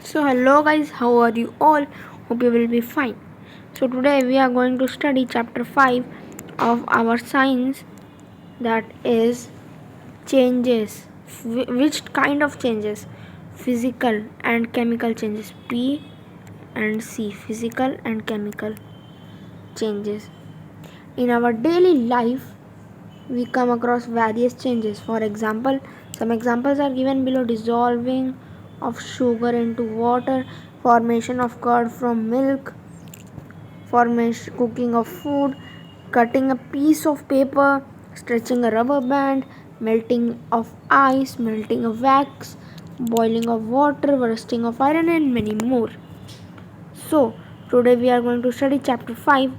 So hello guys, how are you all? Hope you will be fine. So today we are going to study chapter 5 of our science, that is changes. Which kind of changes? Physical and chemical changes. P and C, physical and chemical changes. In our daily life we come across various changes. For example, some examples are given below: dissolving of sugar into water, formation of curd from milk, formation cooking of food, cutting a piece of paper, stretching a rubber band, melting of ice, melting of wax, boiling of water, rusting of iron, and many more. So today we are going to study chapter 5.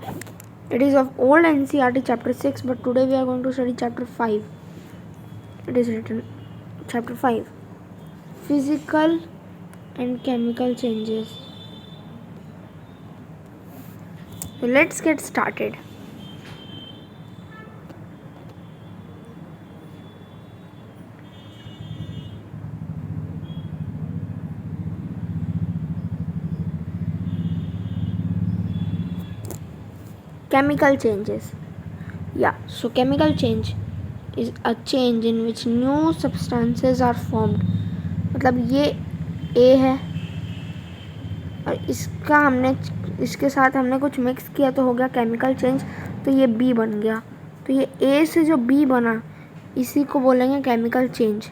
It is of old NCERT chapter 6, but today we are going to study chapter 5. It is written chapter 5, physical and chemical changes. So let's get started. Chemical changes. So chemical change is a change in which new substances are formed. मतलब ये A है और इसके साथ हमने कुछ mix किया तो हो गया केमिकल चेंज, तो ये B बन गया. तो ये A से जो B बना इसी को बोलेंगे केमिकल चेंज.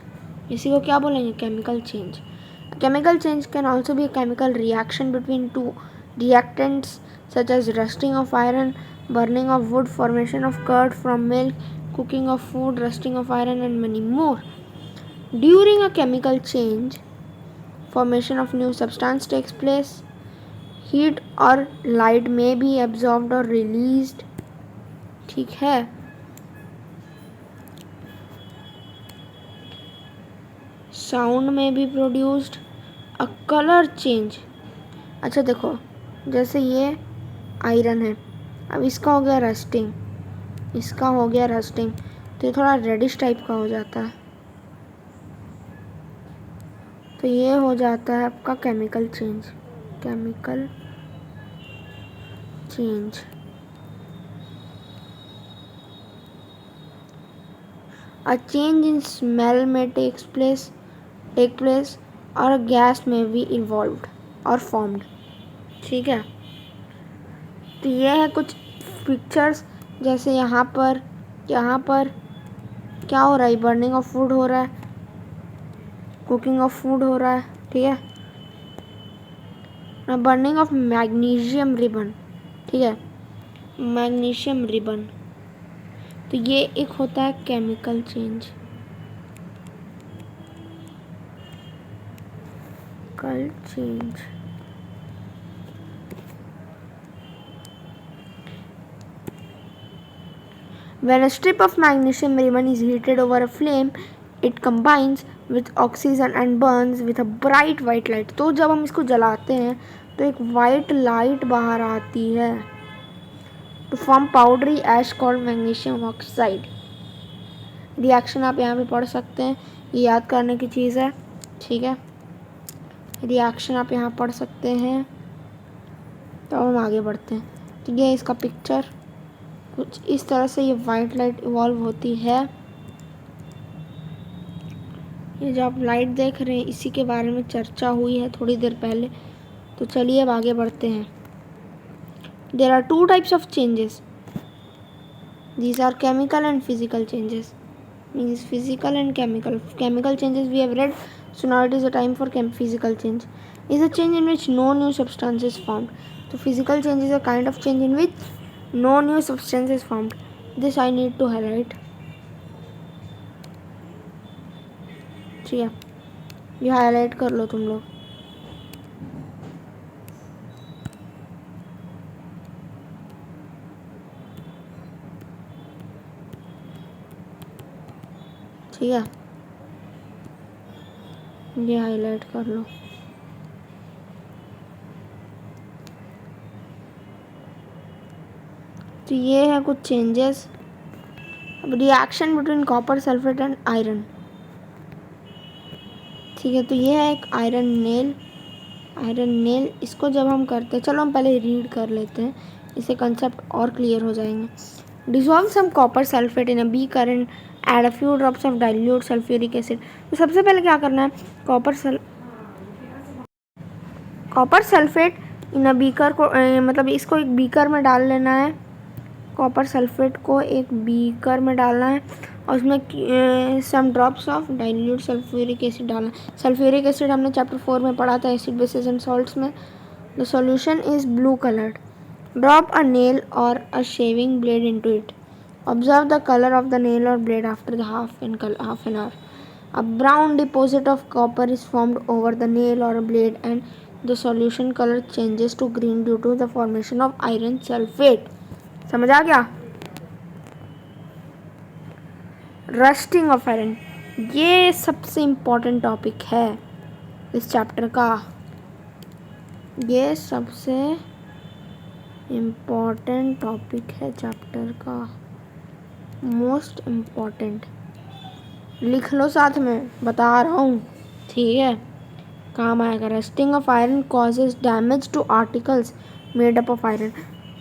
इसी को क्या बोलेंगे? Chemical change. Chemical change can also be a chemical reaction between two reactants such as rusting of iron, burning of wood, formation of curd from milk, cooking of food, rusting of iron, and many more. During a chemical change, formation of new substance takes place. Heat or light may be absorbed or released. ठीक है. Sound may be produced. A color change. अच्छा देखो, जैसे ये iron है, अब इसका हो गया रस्टिंग, इसका हो गया रस्टिंग, तो ये थोड़ा रेडिश टाइप का हो जाता है. तो ये हो जाता है आपका chemical change. Chemical change. A change in smell may take place or a gas may be evolved or formed. ठीक है. तो ये है कुछ पिक्चर्स. जैसे यहाँ पर क्या हो रहा है? बर्निंग ऑफ फूड हो रहा है, कुकिंग ऑफ फूड हो रहा है. ठीक है ना. Burning of magnesium ribbon. ठीक है, मैग्नीशियम रिबन. तो ये एक होता है chemical change. Chemical change. When a strip of magnesium ribbon is heated over a flame, it combines with oxygen and burns with a bright white light. तो जब हम इसको जलाते हैं तो एक वाइट लाइट बाहर आती है. To form powdery ash called magnesium oxide. Reaction आप यहाँ पे पढ़ सकते हैं, ये याद करने की चीज़ है. ठीक है, रिएक्शन आप यहाँ पढ़ सकते हैं. तो हम आगे बढ़ते हैं. तो ये इसका पिक्चर कुछ इस तरह से ये वाइट लाइट इवॉल्व होती है. ये जो आप लाइट देख रहे हैं इसी के बारे में चर्चा हुई है थोड़ी देर पहले. तो चलिए अब आगे बढ़ते हैं. There are two types of changes. These are chemical and physical changes. Means physical and chemical. Chemical changes we have read, so now it is a time for physical change. Is a change in which no new substance is found. तो physical change is a kind of change in which no new substance is formed. This I need to highlight. ठीक है, ये highlight कर लो तुम लोग. ठीक है, ये हाईलाइट कर लो. तो ये है कुछ चेंजेस. अब reaction between copper sulphate and iron. ठीक है, तो ये है एक आयरन नेल. आयरन नेल, इसको जब हम करते हैं, चलो हम पहले रीड कर लेते हैं, इससे कंसेप्ट और क्लियर हो जाएंगे। Dissolve some copper sulphate in a beaker and add a few drops of dilute sulphuric acid. तो सबसे पहले क्या करना है, copper sulphate in a beaker को मतलब इसको एक बीकर में डाल लेना है। कॉपर सल्फेट को एक बीकर में डालना है और उसमें some drops of dilute sulphuric acid डालना है। सल्फ्यूरिक एसिड हमने चैप्टर 4 में पढ़ा था, एसिड बेसिस एंड सॉल्ट्स में। The solution is blue coloured. Drop a nail और a shaving blade into it. Observe the colour of the nail or blade after the half an hour. A brown deposit of copper is formed over the nail or blade and the solution color changes to green due to the formation of iron sulfate. समझ आ गया? Rusting of iron, ये सबसे important topic है इस chapter का। ये सबसे important topic है चैप्टर का, मोस्ट इम्पोर्टेंट। लिख लो साथ में, बता रहा हूँ, ठीक है, काम आएगा। Rusting of iron causes damage to articles made up of iron.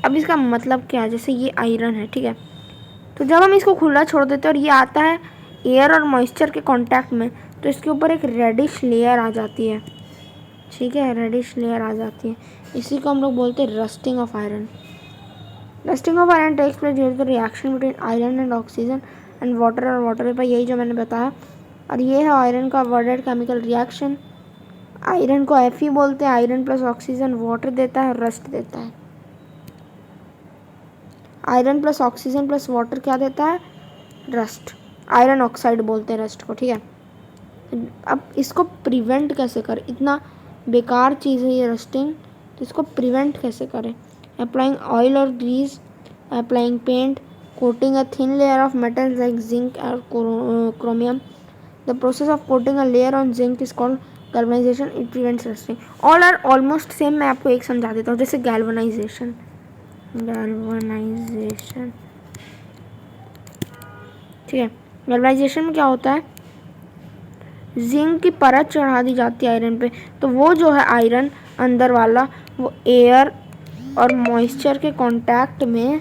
अब इसका मतलब क्या है, जैसे ये आयरन है, ठीक है, तो जब हम इसको खुला छोड़ देते हैं और ये आता है एयर और मॉइस्चर के कांटेक्ट में, तो इसके ऊपर एक रेडिश लेयर आ जाती है, ठीक है, रेडिश लेयर आ जाती है। इसी को हम लोग बोलते हैं rusting of iron. Rusting of iron takes place due to the reaction between iron and oxygen and water और वाटर वेपर, यही जो मैंने बताया। और ये है आयरन का अवॉइडेड केमिकल रिएक्शन। आयरन को Fe बोलते हैं, आयरन प्लस ऑक्सीजन वाटर देता है, रस्ट देता है। Iron plus oxygen plus water क्या देता है, रस्ट। आयरन ऑक्साइड बोलते हैं रस्ट को, ठीक है। अब इसको प्रिवेंट कैसे करें, इतना बेकार चीज़ है ये रस्टिंग, तो इसको प्रिवेंट कैसे करें। अप्लाइंग ऑयल और grease, applying paint, coating a thin layer of metals like zinc और chromium. The process of coating a layer on zinc is called galvanisation, it prevents rusting. All are almost same, मैं आपको एक समझा देता हूँ, जैसे galvanisation. Galvanisation, ठीक है, गैल्वेनाइजेशन में क्या होता है, जिंक की परत चढ़ा दी जाती है आयरन पे, तो वो जो है आयरन अंदर वाला, वो एयर और मॉइस्चर के कांटेक्ट में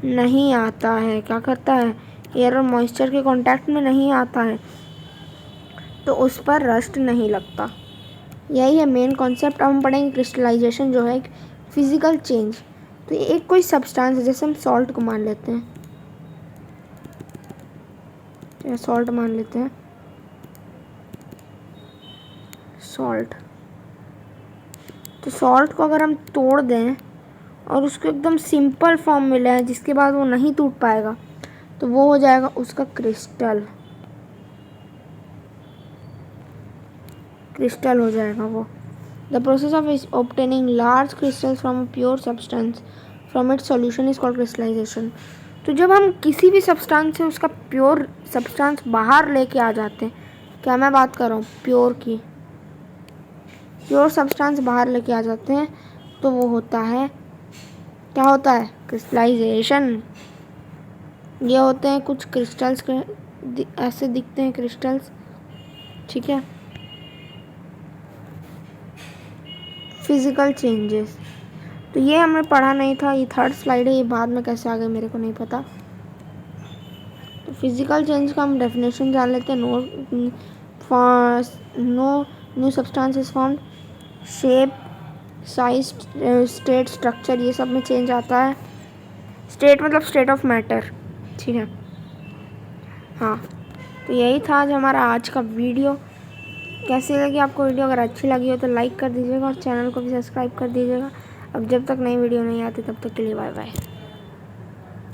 नहीं आता है। क्या करता है, एयर और मॉइस्चर के कांटेक्ट में नहीं आता है, तो उस पर रस्ट नहीं लगता। यही है मेन कॉन्सेप्ट। अब हम पढ़ेंगे क्रिस्टलाइजेशन, जो है एक फिजिकल चेंज। तो ये एक कोई सब्सटेंस है, जैसे हम सॉल्ट को मान लेते हैं, सॉल्ट मान लेते हैं, सॉल्ट। तो सॉल्ट को अगर हम तोड़ दें और उसको एकदम सिंपल फॉर्म मिले है, जिसके बाद वो नहीं टूट पाएगा, तो वो हो जाएगा उसका क्रिस्टल। क्रिस्टल हो जाएगा वो। The process of obtaining large crystals from a pure substance from its solution is called crystallisation. तो जब हम किसी भी सब्सटेंस से उसका प्योर सब्सटेंस बाहर लेके आ जाते हैं, क्या मैं बात कर रहा हूँ प्योर की, प्योर सब्सटेंस बाहर लेके आ जाते हैं, तो वो होता है, क्या होता है, क्रिस्टलाइजेशन। ये होते हैं कुछ क्रिस्टल्स, ऐसे दिखते हैं क्रिस्टल्स, ठीक है। फिजिकल चेंजेस, तो ये हमने पढ़ा नहीं था, ये थर्ड स्लाइड है, ये बाद में कैसे आ गए मेरे को नहीं पता। तो फिजिकल चेंज का हम डेफिनेशन जान लेते हैं। No new substance is formed, shape, size, state, structure, ये सब में चेंज आता है। स्टेट मतलब स्टेट ऑफ मैटर, ठीक है। हाँ, तो यही था आज हमारा आज का वीडियो। कैसी लगी आपको वीडियो, अगर अच्छी लगी हो तो लाइक कर दीजिएगा और चैनल को भी सब्सक्राइब कर दीजिएगा। अब जब तक नई वीडियो नहीं आती तब तक के लिए बाय बाय।